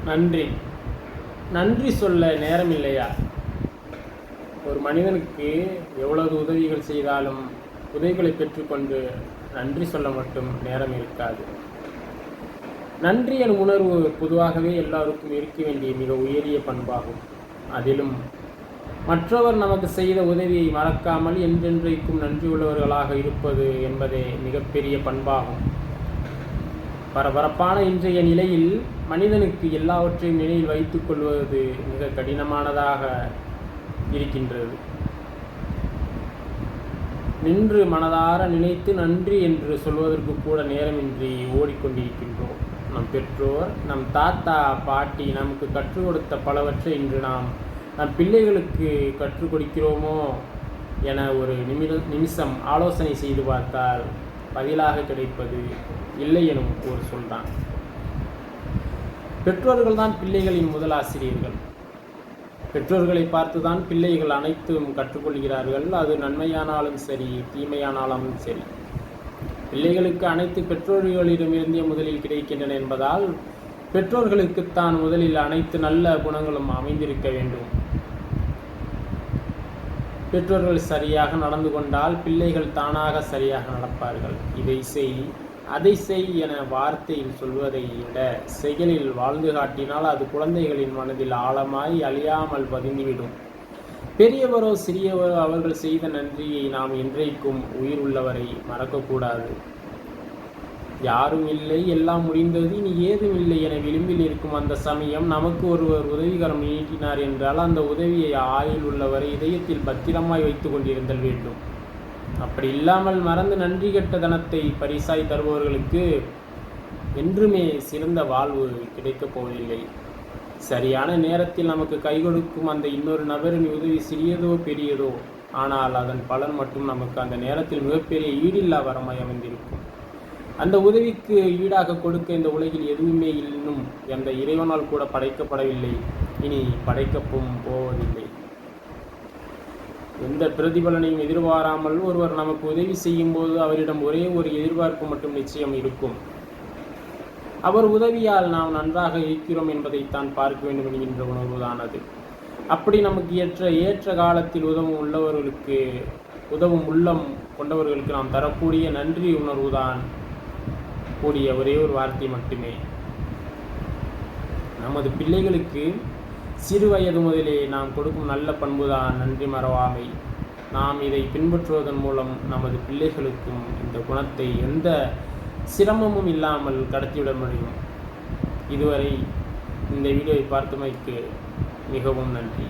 நன்றி. நன்றி சொல்ல நேரம் இல்லையா? ஒரு மனிதனுக்கு எவ்வளவு உதவிகள் செய்தாலும் உதவிகளை பெற்றுக்கொண்டு நன்றி சொல்ல மட்டும் நேரம் இருக்காது. நன்றி எனும் உணர்வு பொதுவாகவே எல்லாருக்கும் இருக்க வேண்டிய மிக உயரிய பண்பாகும். அதிலும் மற்றவர் நமக்கு செய்த உதவியை மறக்காமல் என்றென்றைக்கும் நன்றியுள்ளவர்களாக இருப்பது என்பதே மிகப்பெரிய பண்பாகும். பரபரப்பான இன்றைய நிலையில் மனிதனுக்கு எல்லாவற்றையும் நினைவில் வைத்துக் கொள்வது மிக கடினமானதாக இருக்கின்றது. நின்று மனதார நினைத்து நன்றி என்று சொல்வதற்கு கூட நேரமின்றி ஓடிக்கொண்டிருக்கின்றோம். நம் பெற்றோர், நம் தாத்தா பாட்டி நமக்கு கற்றுக் கொடுத்த பலவற்றை இன்று நாம் நம் பிள்ளைகளுக்கு கற்றுக் கொடுக்கிறோமோ என ஒரு நிமிஷம் ஆலோசனை செய்து பார்த்தால் பதிலாக கிடைப்பது இல்லை எனும் ஒரு சொல்தான். பெற்றோர்கள் தான் பிள்ளைகளின் முதல் ஆசிரியர்கள். பெற்றோர்களை பார்த்துதான் பிள்ளைகள் அனைத்தும் கற்றுக்கொள்கிறார்கள். அது நன்மையானாலும் சரி, தீமையானாலும் சரி. பிள்ளைகளுக்கு அனைத்து பெற்றோர்களிடமிருந்தே முதலில் கிடைக்கின்றன என்பதால் பெற்றோர்களுக்குத்தான் முதலில் அனைத்து நல்ல குணங்களும் அமைந்திருக்க வேண்டும். பெற்றோர்கள் சரியாக நடந்து கொண்டால் பிள்ளைகள் தானாக சரியாக நடப்பார்கள். இதை செய், அதை செய் என வார்த்தையில் சொல்வதை விட செயலில் வாழ்ந்து காட்டினால் அது குழந்தைகளின் மனதில் ஆழமாய் அழியாமல் பதிந்துவிடும். பெரியவரோ சிறியவரோ அவர்கள் செய்த நன்றியை நாம் என்றைக்கும் உயிர் உள்ளவரை மறக்கக்கூடாது. யாரும் இல்லை, எல்லாம் முடிந்தது, இனி ஏதும் இல்லை என விளிம்பில் இருக்கும் அந்த சமயம் நமக்கு ஒருவர் உதவிகரம் நீட்டினார் என்றால் அந்த உதவியை ஆயுள் உள்ளவரை இதயத்தில் பத்திரமாய் வைத்து கொண்டிருந்தல் வேண்டும். அப்படி இல்லாமல் மறந்து நன்றி கெட்ட தனத்தை பரிசாய் தருபவர்களுக்கு என்றுமே சிறந்த வாழ்வு கிடைக்கப் போவதில்லை. சரியான நேரத்தில் நமக்கு கை கொடுக்கும் அந்த இன்னொரு நபரின் உதவி சிறியதோ பெரியதோ, ஆனால் அதன் பலன் மட்டும் நமக்கு அந்த நேரத்தில் மிகப்பெரிய ஈடில்லா வரமாய் அமைந்திருக்கும். அந்த உதவிக்கு ஈடாக கொடுக்க இந்த உலகில் எதுவுமே இன்னும் அந்த இறைவனால் கூட படைக்கப்படவில்லை, இனி படைக்கவும் போவதில்லை. எந்த பிரதிபலனையும் எதிர்பாராமல் ஒருவர் நமக்கு உதவி செய்யும் போது அவரிடம் ஒரே ஒரு எதிர்பார்ப்பு மட்டும் நிச்சயம் இருக்கும். அவர் உதவியால் நாம் நன்றாக இருக்கிறோம் என்பதைத்தான் பார்க்க வேண்டும் என்கின்ற உணர்வுதான் அது. அப்படி நமக்கு ஏற்ற காலத்தில் உதவும் உள்ளம் கொண்டவர்களுக்கு நாம் தரக்கூடிய நன்றி உணர்வுதான் கூடிய ஒரே ஒரு வார்த்தை மட்டுமே. நமது பிள்ளைகளுக்கு சிறு வயது முதலே நாம் கொடுக்கும் நல்ல பண்புதான் நன்றி மறவாமை. நாம் இதை பின்பற்றுவதன் மூலம் நமது பிள்ளைகளுக்கும் இந்த குணத்தை எந்த சிரமமும் இல்லாமல் கடத்திவிட முடியும். இதுவரை இந்த வீடியோவை பார்த்தமைக்கு மிகவும் நன்றி.